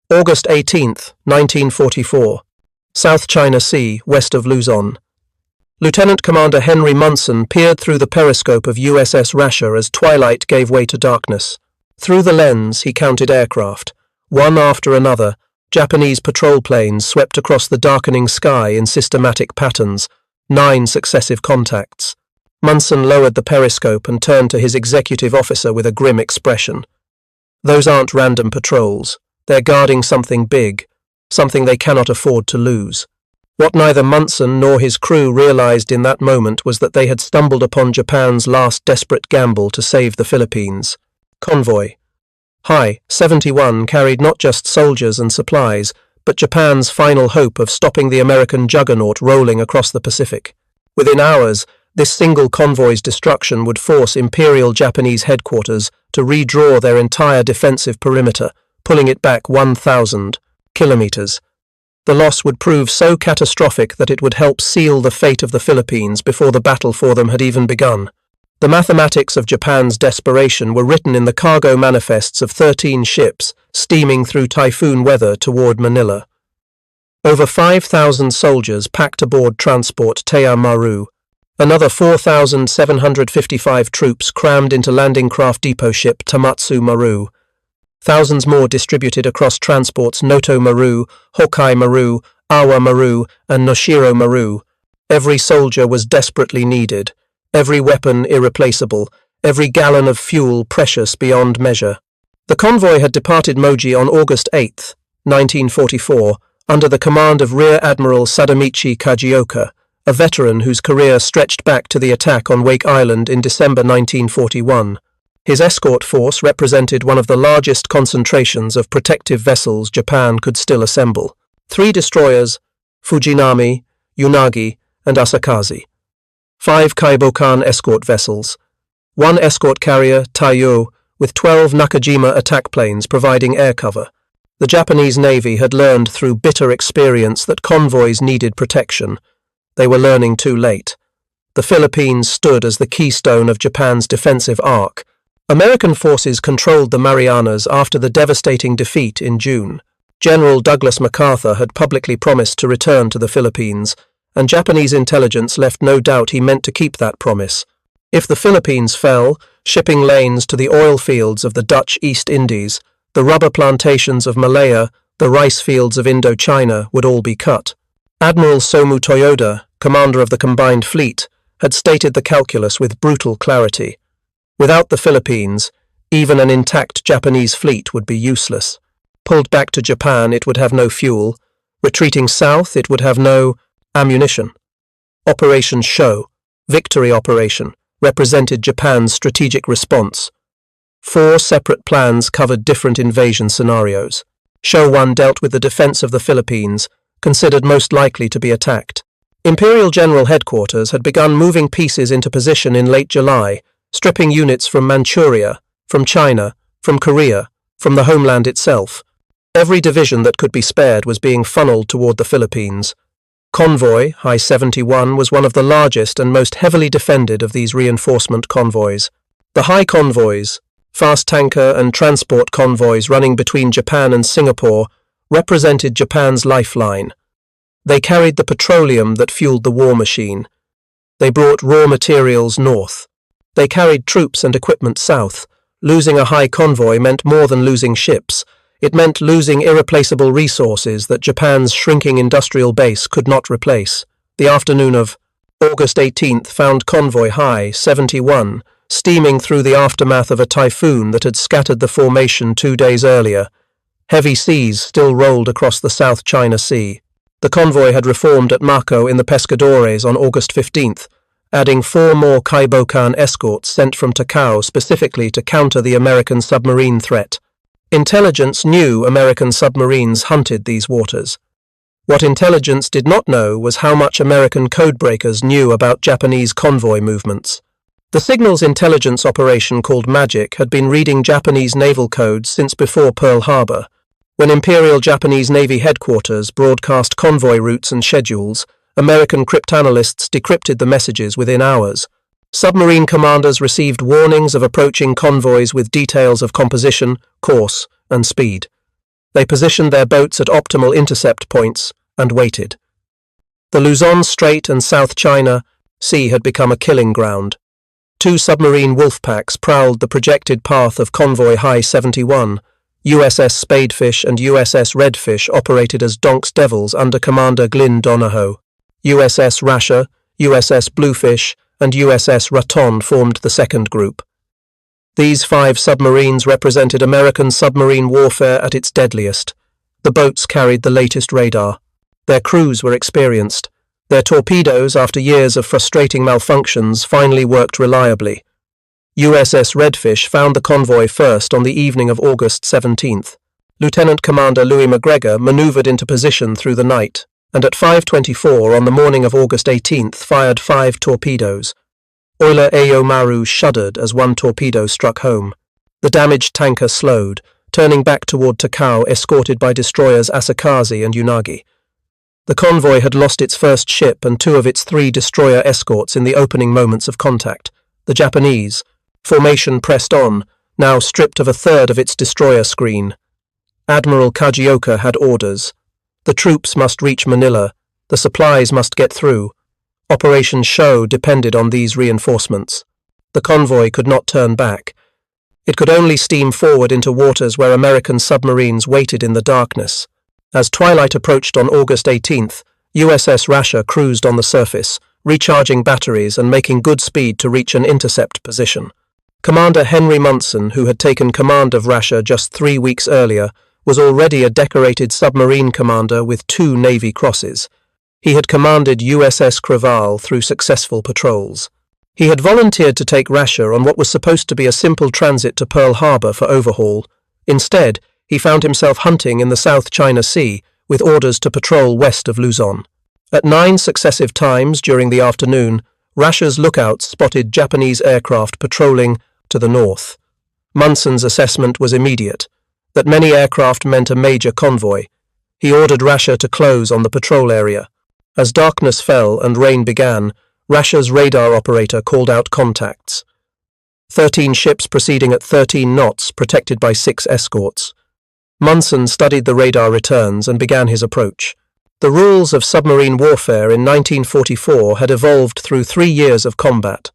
August 18th, 1944. South China Sea, west of Luzon. Lieutenant Commander Henry Munson peered through the periscope of USS Rasher as twilight gave way to darkness. Through the lens, he counted aircraft. One after another, Japanese patrol planes swept across the darkening sky in systematic patterns, 9 successive contacts. Munson lowered the periscope and turned to his executive officer with a grim expression. Those aren't random patrols. They're guarding something big, something they cannot afford to lose. What neither Munson nor his crew realized in that moment was that they had stumbled upon Japan's last desperate gamble to save the Philippines. Convoy Hi-71 carried not just soldiers and supplies, but Japan's final hope of stopping the American juggernaut rolling across the Pacific. Within hours, this single convoy's destruction would force Imperial Japanese Headquarters to redraw their entire defensive perimeter, pulling it back 1,000 kilometers. The loss would prove so catastrophic that it would help seal the fate of the Philippines before the battle for them had even begun. The mathematics of Japan's desperation were written in the cargo manifests of 13 ships steaming through typhoon weather toward Manila. Over 5,000 soldiers packed aboard transport Taya Maru. Another 4,755 troops crammed into landing craft depot ship Tamatsu Maru. Thousands more distributed across transports Noto Maru, Hokai Maru, Awa Maru, and Noshiro Maru. Every soldier was desperately needed, every weapon irreplaceable, every gallon of fuel precious beyond measure. The convoy had departed Moji on August 8, 1944, under the command of Rear Admiral Sadamichi Kajioka, a veteran whose career stretched back to the attack on Wake Island in December 1941. His escort force represented one of the largest concentrations of protective vessels Japan could still assemble. 3 destroyers, Fujinami, Unagi, and Asakaze. 5 Kaibokan escort vessels. 1 escort carrier, Taiyo, with 12 Nakajima attack planes providing air cover. The Japanese Navy had learned through bitter experience that convoys needed protection. They were learning too late. The Philippines stood as the keystone of Japan's defensive arc. American forces controlled the Marianas after the devastating defeat in June. General Douglas MacArthur had publicly promised to return to the Philippines, and Japanese intelligence left no doubt he meant to keep that promise. If the Philippines fell, shipping lanes to the oil fields of the Dutch East Indies, the rubber plantations of Malaya, the rice fields of Indochina would all be cut. Admiral Somu Toyoda, commander of the combined fleet, had stated the calculus with brutal clarity. Without the Philippines, even an intact Japanese fleet would be useless. Pulled back to Japan, it would have no fuel. Retreating south, it would have no ammunition. Operation Show, Victory Operation, represented Japan's strategic response. 4 separate plans covered different invasion scenarios. Show 1 dealt with the defense of the Philippines, considered most likely to be attacked. Imperial General Headquarters had begun moving pieces into position in late July, stripping units from Manchuria, from China, from Korea, from the homeland itself. Every division that could be spared was being funneled toward the Philippines. Convoy Hi-71 was one of the largest and most heavily defended of these reinforcement convoys. The high convoys, fast tanker and transport convoys running between Japan and Singapore, represented Japan's lifeline. They carried the petroleum that fueled the war machine. They brought raw materials north. They carried troops and equipment south. Losing a high convoy meant more than losing ships. It meant losing irreplaceable resources that Japan's shrinking industrial base could not replace. The afternoon of August 18th found Convoy Hi-71 steaming through the aftermath of a typhoon that had scattered the formation 2 days earlier. Heavy seas still rolled across the South China Sea. The convoy had reformed at Mako in the Pescadores on August 15th, adding 4 more Kaibokan escorts sent from Takao specifically to counter the American submarine threat. Intelligence knew American submarines hunted these waters. What intelligence did not know was how much American codebreakers knew about Japanese convoy movements. The signals intelligence operation called Magic had been reading Japanese naval codes since before Pearl Harbor. When Imperial Japanese Navy Headquarters broadcast convoy routes and schedules, American cryptanalysts decrypted the messages within hours. Submarine commanders received warnings of approaching convoys with details of composition, course, and speed. They positioned their boats at optimal intercept points and waited. The Luzon Strait and South China Sea had become a killing ground. Two submarine wolfpacks prowled the projected path of Convoy Hi-71. USS Spadefish and USS Redfish operated as Donk's Devils under Commander Glyn Donahoe. USS Rasher, USS Bluefish, and USS Raton formed the second group. These 5 submarines represented American submarine warfare at its deadliest. The boats carried the latest radar. Their crews were experienced. Their torpedoes, after years of frustrating malfunctions, finally worked reliably. USS Redfish found the convoy first on the evening of August 17th. Lieutenant Commander Louis McGregor maneuvered into position through the night, and at 5:24 on the morning of August 18th fired 5 torpedoes. Oiler Ayo Maru shuddered as one torpedo struck home. The damaged tanker slowed, turning back toward Takao, escorted by destroyers Asakaze and Unagi. The convoy had lost its first ship and 2 of its 3 destroyer escorts in the opening moments of contact. The Japanese formation pressed on, now stripped of a third of its destroyer screen. Admiral Kajioka had orders. The troops must reach Manila. The supplies must get through. Operation Show depended on these reinforcements. The convoy could not turn back. It could only steam forward into waters where American submarines waited in the darkness. As twilight approached on August 18th, USS Rasher cruised on the surface, recharging batteries and making good speed to reach an intercept position. Commander Henry Munson, who had taken command of Rasher just 3 weeks earlier, was already a decorated submarine commander with 2 Navy Crosses. He had commanded USS Creval through successful patrols. He had volunteered to take Rasher on what was supposed to be a simple transit to Pearl Harbor for overhaul. Instead, he found himself hunting in the South China Sea with orders to patrol west of Luzon. At 9 successive times during the afternoon, Rasher's lookouts spotted Japanese aircraft patrolling to the north. Munson's assessment was immediate, that many aircraft meant a major convoy. He ordered Rasher to close on the patrol area. As darkness fell and rain began, Rasher's radar operator called out contacts. 13 ships proceeding at 13 knots, protected by 6 escorts. Munson studied the radar returns and began his approach. The rules of submarine warfare in 1944 had evolved through 3 years of combat.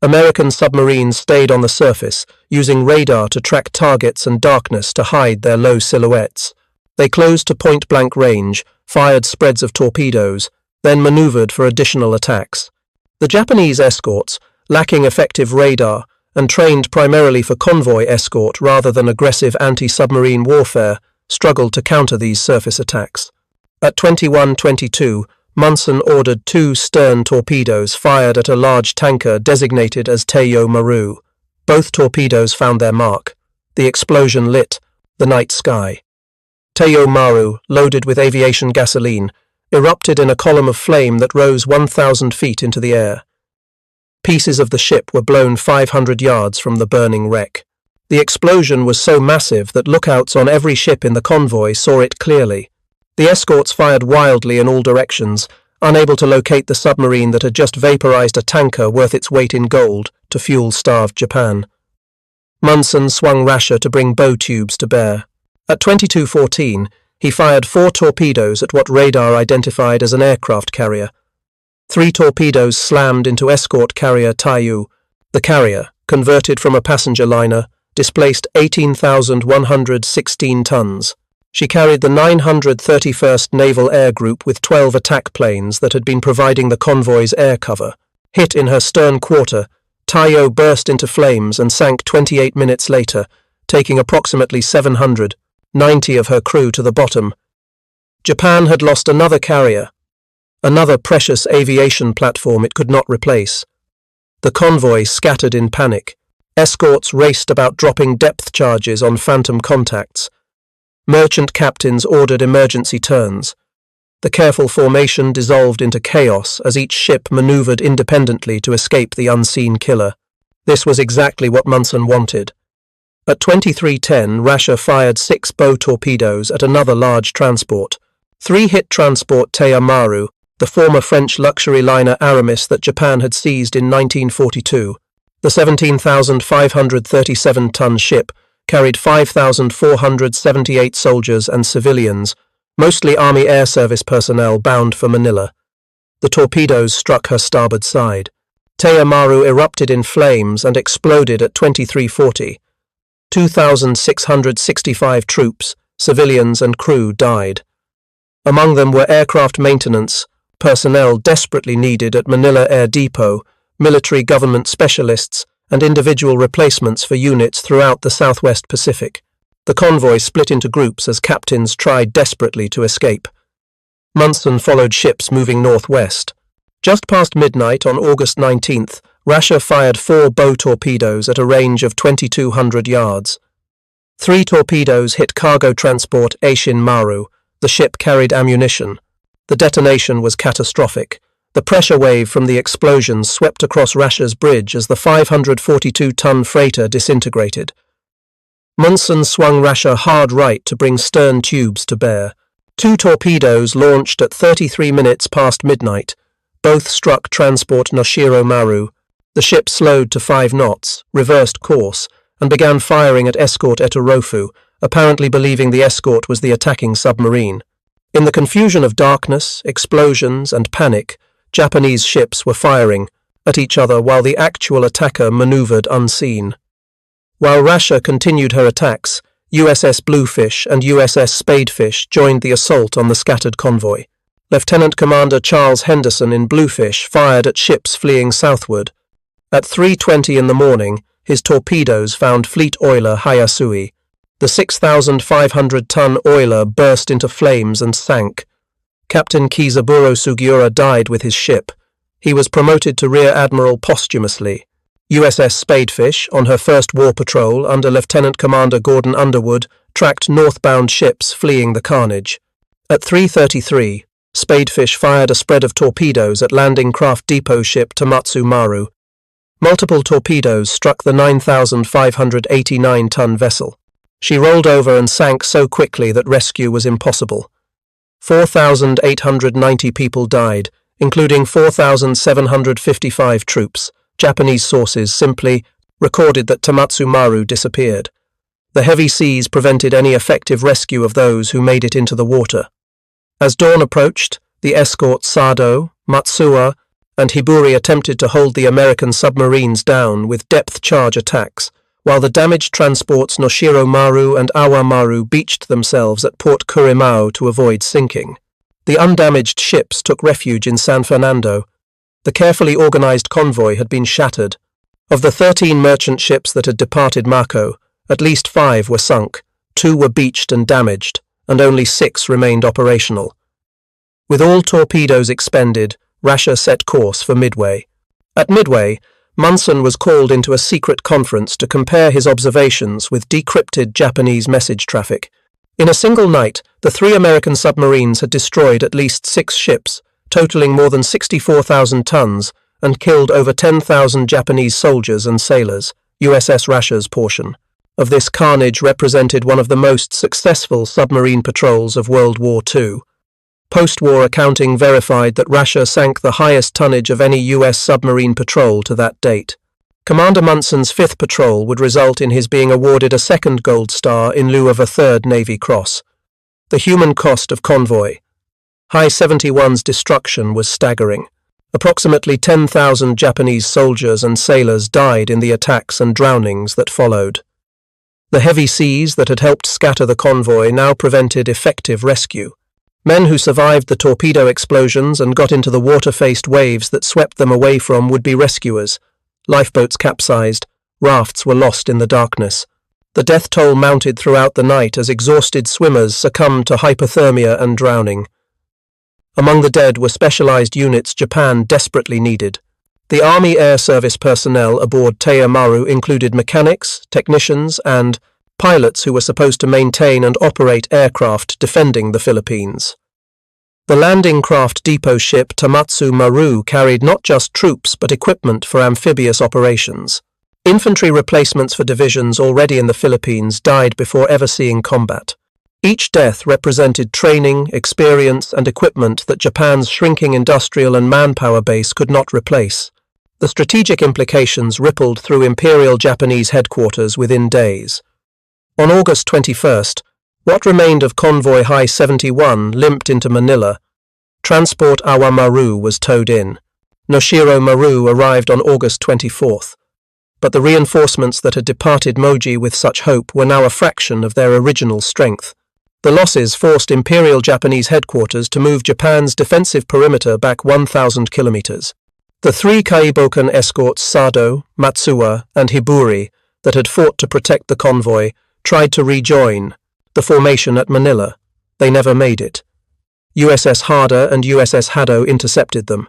American submarines stayed on the surface, using radar to track targets and darkness to hide their low silhouettes. They closed to point-blank range, fired spreads of torpedoes, then maneuvered for additional attacks. The Japanese escorts, lacking effective radar and trained primarily for convoy escort rather than aggressive anti-submarine warfare, struggled to counter these surface attacks. At 21:22, Munson ordered 2 stern torpedoes fired at a large tanker designated as Teiyo Maru. Both torpedoes found their mark. The explosion lit the night sky. Teiyo Maru, loaded with aviation gasoline, erupted in a column of flame that rose 1,000 feet into the air. Pieces of the ship were blown 500 yards from the burning wreck. The explosion was so massive that lookouts on every ship in the convoy saw it clearly. The escorts fired wildly in all directions, unable to locate the submarine that had just vaporized a tanker worth its weight in gold to fuel starved Japan. Munson swung Rasher to bring bow tubes to bear. At 22:14, he fired 4 torpedoes at what radar identified as an aircraft carrier. 3 torpedoes slammed into escort carrier Taiyu. The carrier, converted from a passenger liner, displaced 18,116 tons. She carried the 931st Naval Air Group with 12 attack planes that had been providing the convoy's air cover. Hit in her stern quarter, Taiyo burst into flames and sank 28 minutes later, taking approximately 790 of her crew to the bottom. Japan had lost another carrier, another precious aviation platform it could not replace. The convoy scattered in panic. Escorts raced about dropping depth charges on phantom contacts. Merchant captains ordered emergency turns. The careful formation dissolved into chaos as each ship maneuvered independently to escape the unseen killer. This was exactly what Munson wanted. At 23:10, Rasher fired 6 bow torpedoes at another large transport. 3 hit transport Teiyo Maru, the former French luxury liner Aramis that Japan had seized in 1942. The 17,537-ton ship carried 5,478 soldiers and civilians, mostly Army Air Service personnel bound for Manila. The torpedoes struck her starboard side. Taya Maru erupted in flames and exploded at 23:40. 2,665 troops, civilians and crew died. Among them were aircraft maintenance personnel desperately needed at Manila Air Depot, military government specialists, and individual replacements for units throughout the Southwest Pacific. The convoy split into groups as captains tried desperately to escape. Munson followed ships moving northwest. Just past midnight on August 19th, Rasher fired 4 bow torpedoes at a range of 2,200 yards. 3 torpedoes hit cargo transport Aishin Maru. The ship carried ammunition. The detonation was catastrophic. The pressure wave from the explosions swept across Rasher's bridge as the 542-ton freighter disintegrated. Munson swung Rasher hard right to bring stern tubes to bear. 2 torpedoes launched at 33 minutes past midnight. Both struck transport Noshiro Maru. The ship slowed to 5 knots, reversed course, and began firing at escort Etorofu, apparently believing the escort was the attacking submarine. In the confusion of darkness, explosions, and panic, Japanese ships were firing at each other while the actual attacker maneuvered unseen. While Rasher continued her attacks, USS Bluefish and USS Spadefish joined the assault on the scattered convoy. Lieutenant Commander Charles Henderson in Bluefish fired at ships fleeing southward. At 3:20 in the morning, his torpedoes found fleet oiler Hayasui. The 6,500-ton oiler burst into flames and sank. Captain Kizaburo Sugiura died with his ship. He was promoted to Rear Admiral posthumously. USS Spadefish, on her first war patrol under Lieutenant Commander Gordon Underwood, tracked northbound ships fleeing the carnage. At 3:33, Spadefish fired a spread of torpedoes at landing craft depot ship Tamatsu Maru. Multiple torpedoes struck the 9,589-ton vessel. She rolled over and sank so quickly that rescue was impossible. 4,890 people died, including 4,755 troops. Japanese sources simply recorded that Tamatsu Maru disappeared. The heavy seas prevented any effective rescue of those who made it into the water. As dawn approached, the escorts Sado, Matsuo, and Hiburi attempted to hold the American submarines down with depth charge attacks, while the damaged transports Noshiro Maru and Awa Maru beached themselves at Port Kurimau to avoid sinking. The undamaged ships took refuge in San Fernando. The carefully organized convoy had been shattered. Of the 13 merchant ships that had departed Mako, at least 5 were sunk, 2 were beached and damaged, and only 6 remained operational. With all torpedoes expended, Rasher set course for Midway. At Midway, Munson was called into a secret conference to compare his observations with decrypted Japanese message traffic. In a single night, the 3 American submarines had destroyed at least 6 ships, totaling more than 64,000 tons, and killed over 10,000 Japanese soldiers and sailors, USS Rasher's portion. Of this carnage represented one of the most successful submarine patrols of World War II. Post-war accounting verified that Rasher sank the highest tonnage of any U.S. submarine patrol to that date. Commander Munson's 5th patrol would result in his being awarded a 2nd Gold Star in lieu of a 3rd Navy Cross. The human cost of Convoy Hi-71's destruction was staggering. Approximately 10,000 Japanese soldiers and sailors died in the attacks and drownings that followed. The heavy seas that had helped scatter the convoy now prevented effective rescue. Men who survived the torpedo explosions and got into the water-faced waves that swept them away from would be rescuers. Lifeboats capsized, rafts were lost in the darkness. The death toll mounted throughout the night as exhausted swimmers succumbed to hypothermia and drowning. Among the dead were specialized units Japan desperately needed. The Army Air Service personnel aboard Taya Maru included mechanics, technicians, and pilots who were supposed to maintain and operate aircraft defending the Philippines. The landing craft depot ship Tamatsu Maru carried not just troops but equipment for amphibious operations. Infantry replacements for divisions already in the Philippines died before ever seeing combat. Each death represented training, experience, and equipment that Japan's shrinking industrial and manpower base could not replace. The strategic implications rippled through Imperial Japanese Headquarters within days. On August 21st, what remained of Convoy Hi-71 limped into Manila. Transport Awa Maru was towed in. Noshiro Maru arrived on August 24th. But the reinforcements that had departed Moji with such hope were now a fraction of their original strength. The losses forced Imperial Japanese Headquarters to move Japan's defensive perimeter back 1,000 kilometers. The three Kaibokan escorts Sado, Matsuwa, and Hiburi that had fought to protect the convoy tried to rejoin the formation at Manila. They never made it. USS Harder and USS Hado intercepted them.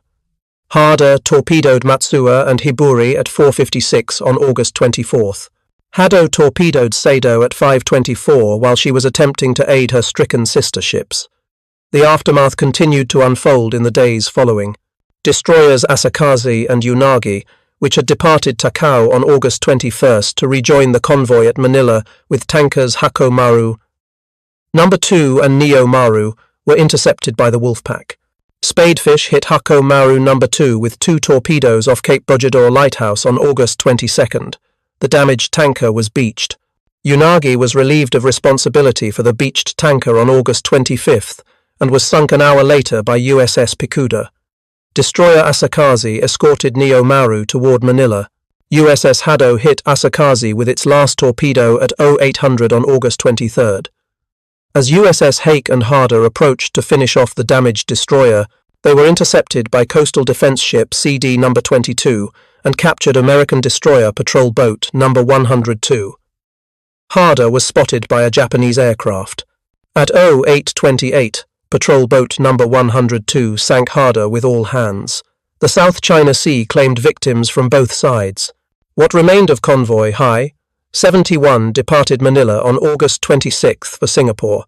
Harder torpedoed Matsuwa and Hiburi at 4:56 on August 24th. Hado torpedoed Sado at 5:24 while she was attempting to aid her stricken sister ships. The aftermath continued to unfold in the days following. Destroyers Asakaze and Unagi, which had departed Takao on August 21st to rejoin the convoy at Manila with tankers Hako Maru No. 2 and Neo Maru, were intercepted by the wolfpack. Spadefish hit Hako Maru No. 2 with 2 torpedoes off Cape Bojador Lighthouse on August 22nd. The damaged tanker was beached. Unagi was relieved of responsibility for the beached tanker on August 25th and was sunk an hour later by USS Pikuda. Destroyer Asakaze escorted Neo Maru toward Manila. USS Hado hit Asakaze with its last torpedo at 0800 on August 23rd. As USS Hake and Harder approached to finish off the damaged destroyer, they were intercepted by coastal defense ship CD No. 22 and captured American destroyer patrol boat No. 102. Harder was spotted by a Japanese aircraft. At 0828, patrol boat No. 102 sank Harder with all hands. The South China Sea claimed victims from both sides. What remained of Convoy Hi-71 departed Manila on August 26th for Singapore.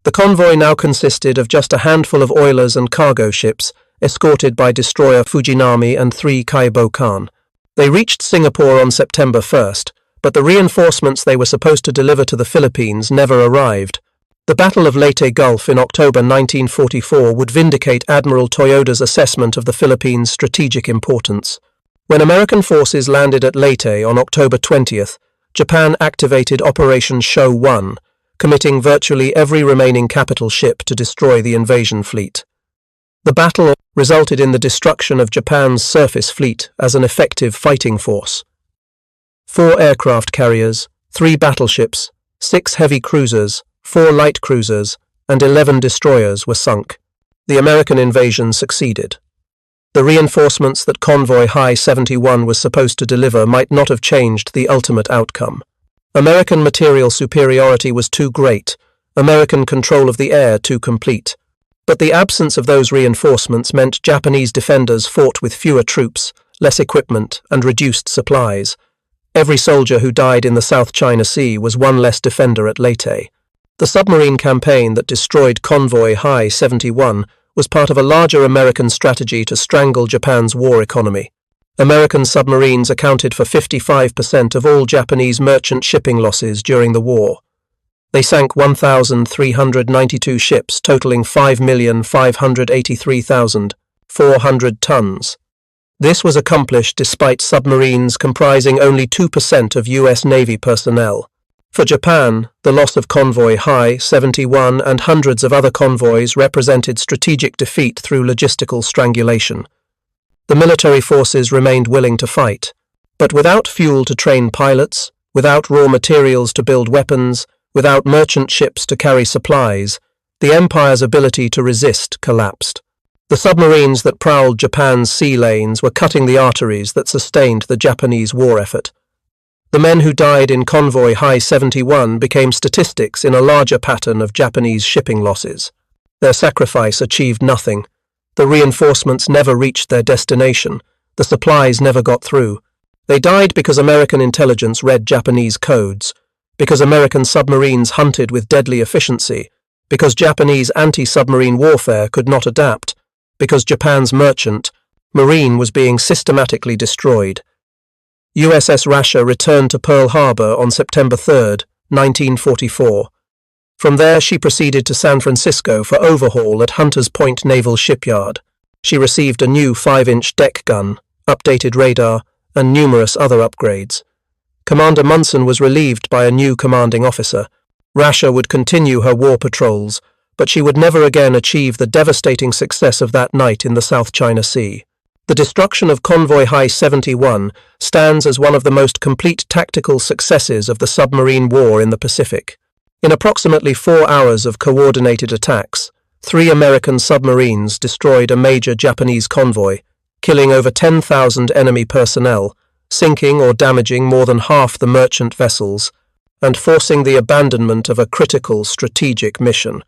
The convoy now consisted of just a handful of oilers and cargo ships, escorted by destroyer Fujinami and 3 Kaibokan. They reached Singapore on September 1st, but the reinforcements they were supposed to deliver to the Philippines never arrived. The Battle of Leyte Gulf in October 1944 would vindicate Admiral Toyoda's assessment of the Philippines' strategic importance. When American forces landed at Leyte on October 20th, Japan activated Operation Show 1, committing virtually every remaining capital ship to destroy the invasion fleet. The battle resulted in the destruction of Japan's surface fleet as an effective fighting force. 4 aircraft carriers, 3 battleships, 6 heavy cruisers, 4 light cruisers, and 11 destroyers were sunk. The American invasion succeeded. The reinforcements that Convoy Hi-71 was supposed to deliver might not have changed the ultimate outcome. American material superiority was too great, American control of the air too complete. But the absence of those reinforcements meant Japanese defenders fought with fewer troops, less equipment, and reduced supplies. Every soldier who died in the South China Sea was one less defender at Leyte. The submarine campaign that destroyed Convoy Hi-71 was part of a larger American strategy to strangle Japan's war economy. American submarines accounted for 55% of all Japanese merchant shipping losses during the war. They sank 1,392 ships totaling 5,583,400 tons. This was accomplished despite submarines comprising only 2% of U.S. Navy personnel. For Japan, the loss of Convoy Hi-71 and hundreds of other convoys represented strategic defeat through logistical strangulation. The military forces remained willing to fight, but without fuel to train pilots, without raw materials to build weapons, without merchant ships to carry supplies, the empire's ability to resist collapsed. The submarines that prowled Japan's sea lanes were cutting the arteries that sustained the Japanese war effort. The men who died in Convoy Hi-71 became statistics in a larger pattern of Japanese shipping losses. Their sacrifice achieved nothing. The reinforcements never reached their destination. The supplies never got through. They died because American intelligence read Japanese codes, because American submarines hunted with deadly efficiency, because Japanese anti-submarine warfare could not adapt, because Japan's merchant marine was being systematically destroyed. USS Rasher returned to Pearl Harbor on September 3, 1944. From there she proceeded to San Francisco for overhaul at Hunters Point Naval Shipyard. She received a new 5-inch deck gun, updated radar, and numerous other upgrades. Commander Munson was relieved by a new commanding officer. Rasher would continue her war patrols, but she would never again achieve the devastating success of that night in the South China Sea. The destruction of Convoy Hi-71 stands as one of the most complete tactical successes of the submarine war in the Pacific. In approximately 4 hours of coordinated attacks, 3 American submarines destroyed a major Japanese convoy, killing over 10,000 enemy personnel, sinking or damaging more than half the merchant vessels, and forcing the abandonment of a critical strategic mission.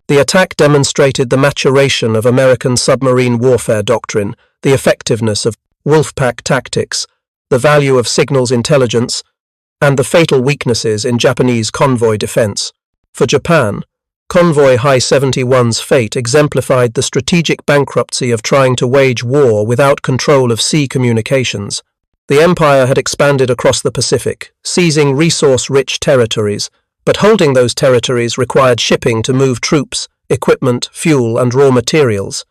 The attack demonstrated the maturation of American submarine warfare doctrine, the effectiveness of wolfpack tactics, the value of signals intelligence, and the fatal weaknesses in Japanese convoy defense. For Japan, Convoy Hi-71's fate exemplified the strategic bankruptcy of trying to wage war without control of sea communications. The empire had expanded across the Pacific, seizing resource-rich territories, but holding those territories required shipping to move troops, equipment, fuel, and raw materials.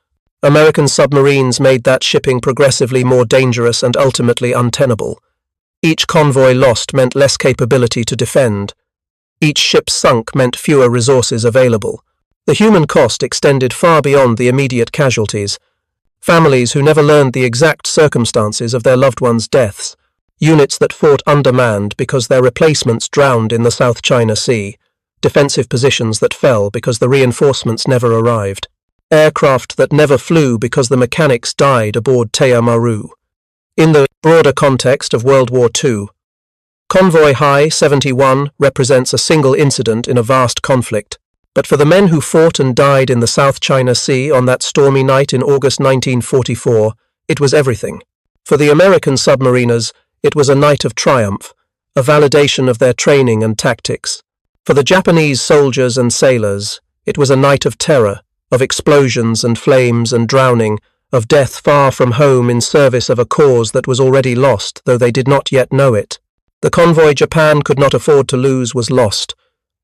American submarines made that shipping progressively more dangerous and ultimately untenable. Each convoy lost meant less capability to defend. Each ship sunk meant fewer resources available. The human cost extended far beyond the immediate casualties. Families who never learned the exact circumstances of their loved ones' deaths. Units that fought undermanned because their replacements drowned in the South China Sea. Defensive positions that fell because the reinforcements never arrived. Aircraft that never flew because the mechanics died aboard Taya Maru. In the broader context of World War II, Convoy Hi-71 represents a single incident in a vast conflict, but for the men who fought and died in the South China Sea on that stormy night in August 1944, it was everything. For the American submariners, it was a night of triumph, a validation of their training and tactics. For the Japanese soldiers and sailors, it was a night of terror, of explosions and flames and drowning, of death far from home in service of a cause that was already lost, though they did not yet know it. The convoy Japan could not afford to lose was lost.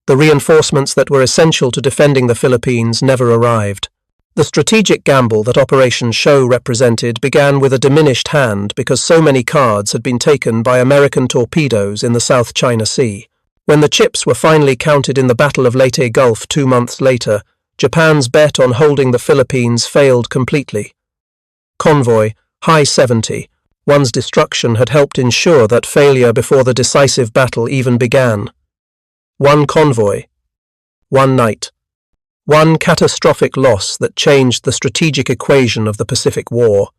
The reinforcements that were essential to defending the Philippines never arrived. The strategic gamble that Operation Show represented began with a diminished hand because so many cards had been taken by American torpedoes in the South China Sea. When the chips were finally counted in the Battle of Leyte Gulf 2 months later, Japan's bet on holding the Philippines failed completely. Convoy Hi-71's destruction had helped ensure that failure before the decisive battle even began. One convoy, one night, one catastrophic loss that changed the strategic equation of the Pacific War.